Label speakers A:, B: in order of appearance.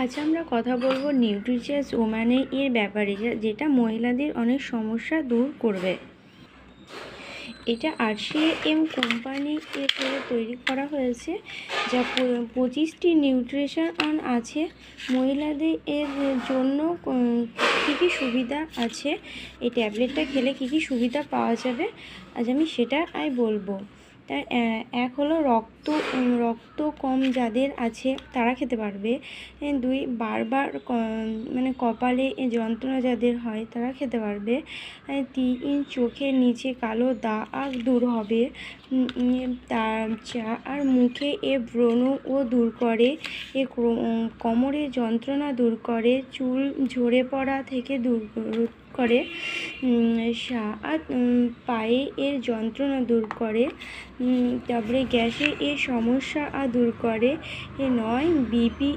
A: আজ আমরা কথা বলবো নিউট্রিশিয়াস ওম্যানে এর ব্যাপারে, যেটা মহিলাদের অনেক সমস্যা দূর করবে। এটা আরসিএম কোম্পানি এর তৈরি করা হয়েছে, যা 25টি নিউট্রিশন আছে। মহিলাদের এর জন্য কী কী সুবিধা আছে, এই ট্যাবলেটটা খেলে কী কী সুবিধা পাওয়া যাবে, আজ আমি সেটা বলবো। তার এক হলো রক্ত কম যাদের আছে তারা খেতে পারবে। 2, বারবার কপালে যন্ত্রণা যাদের হয় তারা খেতে পারবে। 3, চোখের নিচে কালো দাগ দূর হবে। আর মুখে ব্রণও দূর করে, কোমরের যন্ত্রণা দূর করে, চুল ঝরে পড়া থেকে দূর করে, আর পায়ে যন্ত্রণা দূর করে, তারপরে গ্যাসের সমস্যা দূর করে। 9, বিপি